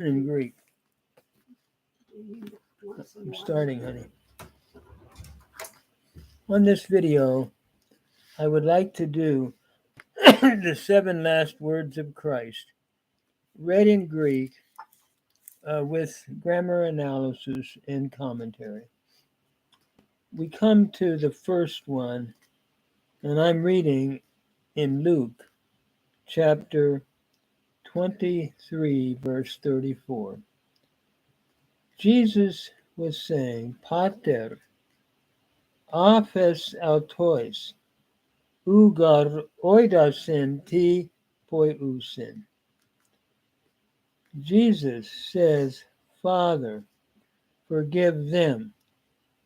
in Greek. I'm starting, honey. On this video, I would like to do the 7 last words of Christ, read in Greek with grammar analysis and commentary. We come to the first one, and I'm reading in Luke chapter 23, verse 34. Jesus was saying, Pater, aphes autois, ugar oidasin ti poiusin. Jesus says, Father, forgive them,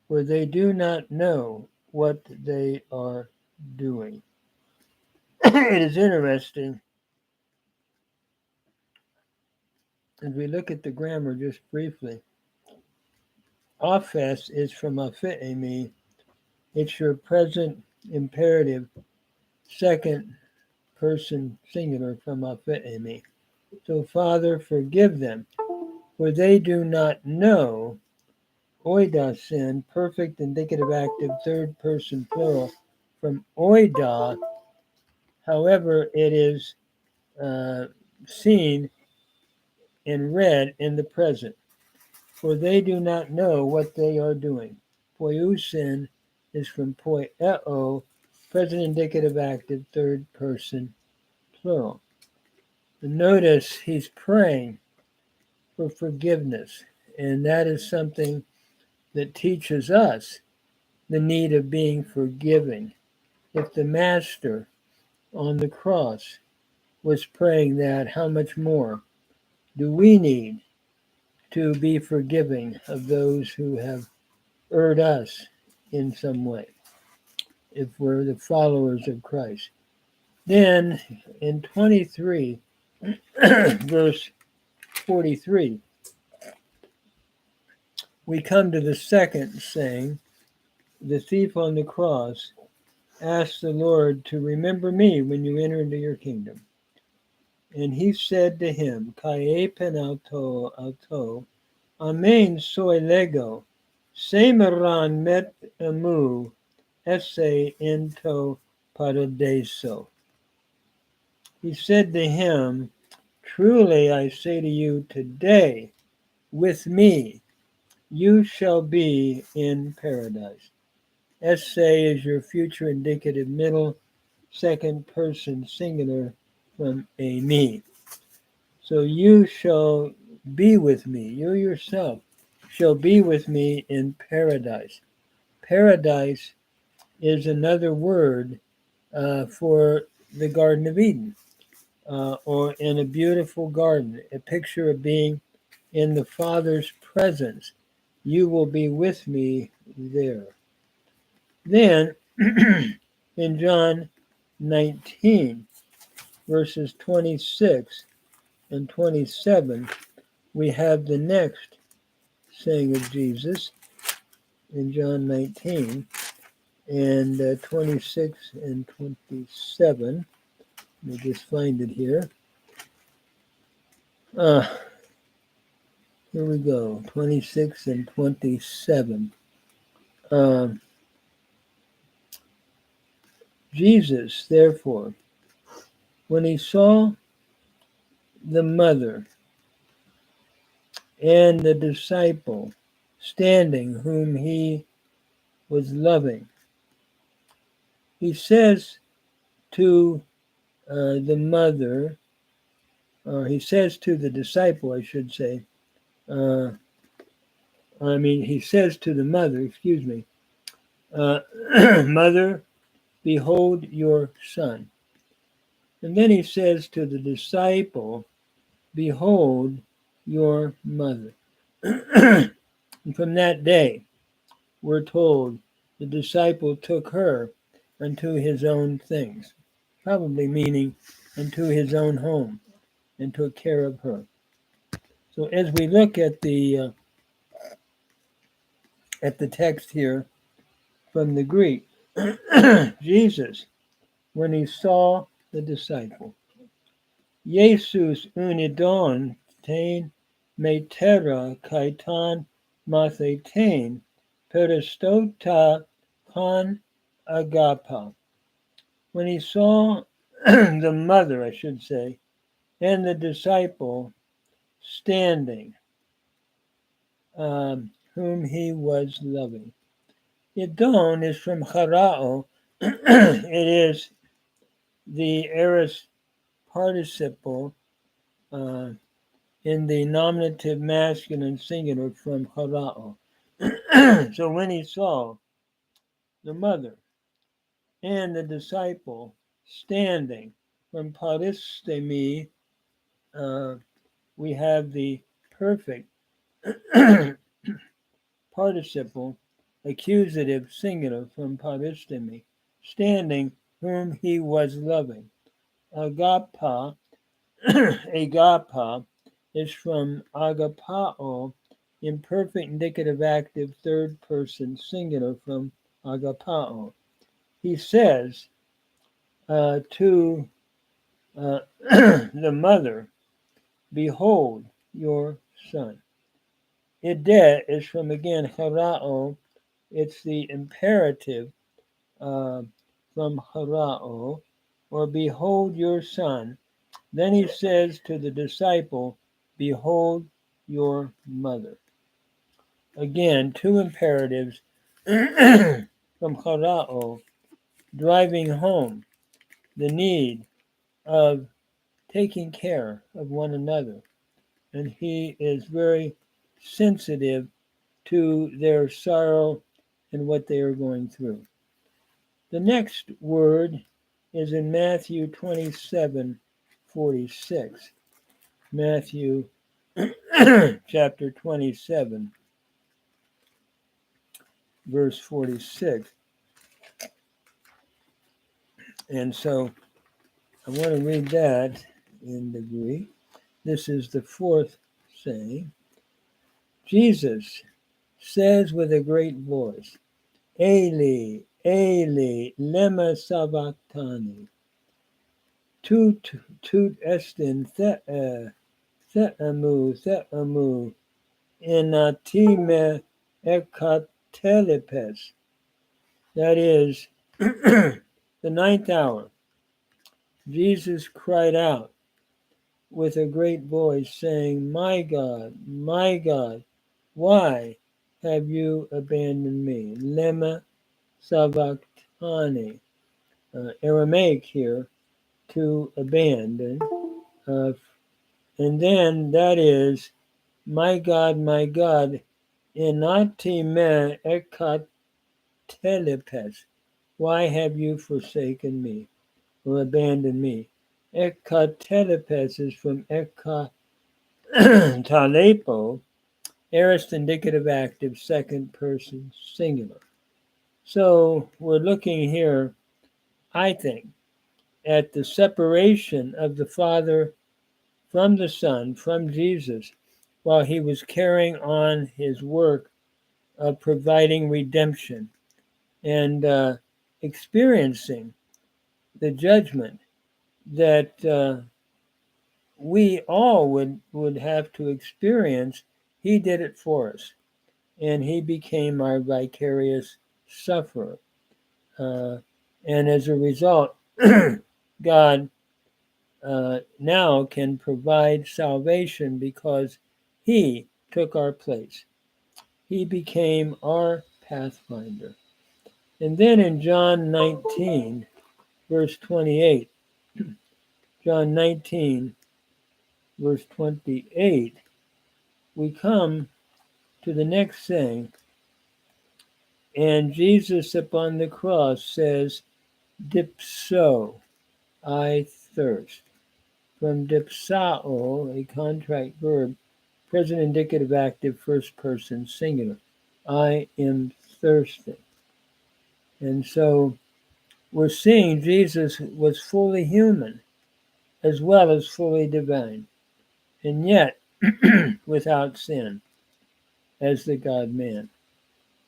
for they do not know what they are doing. It is interesting, as we look at the grammar just briefly. Aphes is from apheemi. It's your present imperative, second person singular from apheemi. So, Father, forgive them, for they do not know. Oidasin, perfect indicative active, third person plural, from oida. However, it is seen and read in the present, for they do not know what they are doing. Poiusin is from poieo, present indicative active, third person plural. And notice he's praying for forgiveness, and that is something that teaches us the need of being forgiving. If the Master on the cross was praying that, how much more do we need to be forgiving of those who have erred us in some way, if we're the followers of Christ? Then in 23, verse 43, we come to the second saying. The thief on the cross asked the Lord to remember me when you enter into your kingdom. And he said to him, Kae auto, Amen soy lego, semeran met emu, esse into paradiso. He said to him, truly I say to you, today with me you shall be in paradise. Esse is your future indicative middle, second person singular from a me. So you shall be with me, you yourself shall be with me in paradise. Paradise is another word for the Garden of Eden, or in a beautiful garden, a picture of being in the Father's presence. You will be with me there. Then, in John 19, verses 26 and 27, we have the next saying of Jesus in John 19 and 26 and 27. Let me just find it here. Here we go, 26 and 27. Jesus, therefore, when he saw the mother and the disciple standing whom he was loving, he says to the mother, or he says to the disciple, I should say, he says to the mother, Mother, behold your son. And then he says to the disciple, behold your mother. And from that day, we're told, the disciple took her unto his own things, probably meaning unto his own home, and took care of her. So as we look at the text here from the Greek, Jesus, when he saw the disciple, Jesus unidon ten metera kaitan mathetain peristota con agapa. When he saw the mother, I should say, and the disciple standing, whom he was loving. Yadon is from charao. It is the aorist participle in the nominative masculine singular from charao. So when he saw the mother and the disciple standing from paristemi, we have the perfect participle accusative singular from paristemi, standing whom he was loving. Agapa, agapa is from agapao, imperfect indicative active third person singular from agapao. He says to the mother, behold your son. Ide is from again harao. It's the imperative from harao, or behold your son. Then he says to the disciple, behold your mother. Again, two imperatives from harao, driving home the need of taking care of one another. And he is very sensitive to their sorrow and what they are going through. The next word is in Matthew 27:46. Matthew chapter 27, verse 46. And so I want to read that in the Greek. This is the fourth saying. Jesus says with a great voice, Eli, Eli, lema sabachthani. Tut estin theamu, enatime ekatelepes. That is, the ninth hour, Jesus cried out with a great voice, saying, my God, why have you abandoned me? Lema sabachthani. Aramaic here, to abandon. And then that is, my God, enati me ekatelepes. Why have you forsaken me or abandoned me? Ekatelepes is from ekatalepo, aorist indicative active, second person singular. So we're looking here, I think, at the separation of the Father from the Son, from Jesus, while he was carrying on his work of providing redemption and experiencing the judgment that we all would have to experience. He did it for us, and he became our vicarious sufferer. And as a result, God now can provide salvation because he took our place. He became our pathfinder. And then in John 19, verse 28, John 19, verse 28, we come to the next thing. And Jesus upon the cross says, dipso, I thirst. From dipsao, a contract verb, present indicative active, first person singular. I am thirsty. And so we're seeing Jesus was fully human as well as fully divine, and yet without sin as the God-man.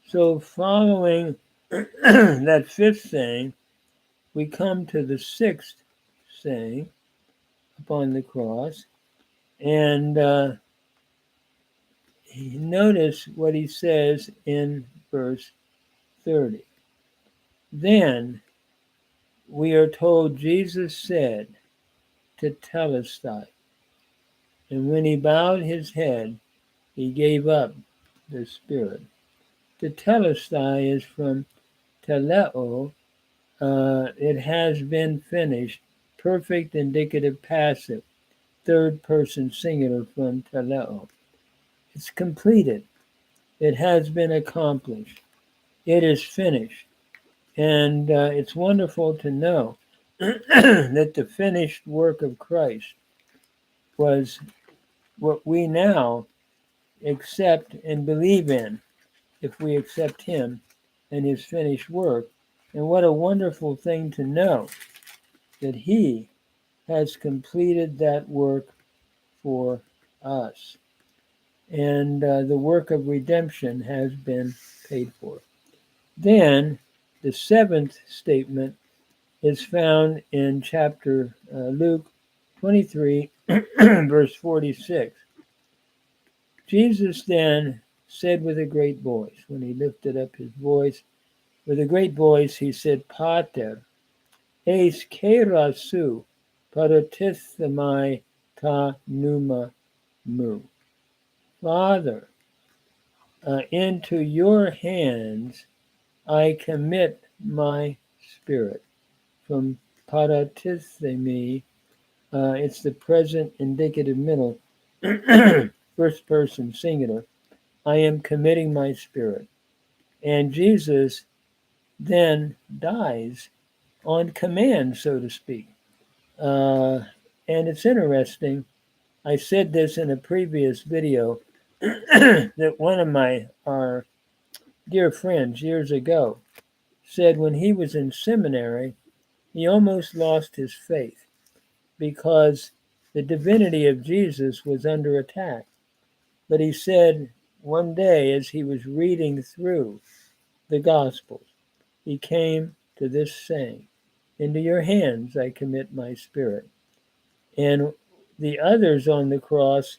So following that fifth saying, we come to the sixth saying upon the cross, and notice what he says in verse 30. Then we are told Jesus said to Telestai, and when he bowed his head, he gave up the spirit. The Telestai is from teleo. It has been finished. Perfect indicative passive. Third person singular from teleo. It's completed. It has been accomplished. It is finished. And it's wonderful to know that the finished work of Christ was what we now accept and believe in if we accept him and his finished work. And what a wonderful thing to know that he has completed that work for us. And the work of redemption has been paid for. Then the seventh statement is found in chapter Luke 23, verse 46. Jesus then said with a great voice, when he lifted up his voice, with a great voice, he said, Pater, eis kerasu, paratithemai ta pneuma mu. Father, into your hands I commit my spirit. From paratithemi, it's the present indicative middle, first person singular. I am committing my spirit. And Jesus then dies on command, so to speak. And it's interesting. I said this in a previous video that one of our dear friends years ago said when he was in seminary, he almost lost his faith because the divinity of Jesus was under attack. But he said one day as he was reading through the Gospels, he came to this saying, into your hands I commit my spirit. And the others on the cross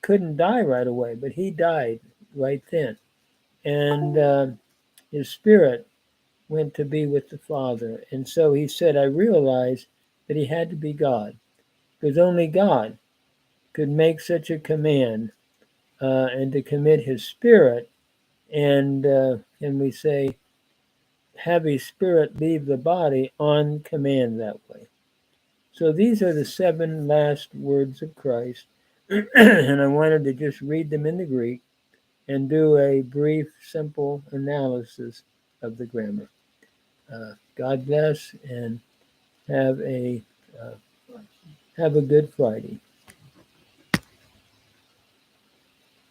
couldn't die right away, but he died right then. And his spirit went to be with the Father. And so he said, I realized that he had to be God, because only God could make such a command and to commit his spirit. And we say, have his spirit leave the body on command that way. So these are the 7 last words of Christ. And I wanted to just read them in the Greek and do a brief, simple analysis of the grammar. God bless and have a good Friday.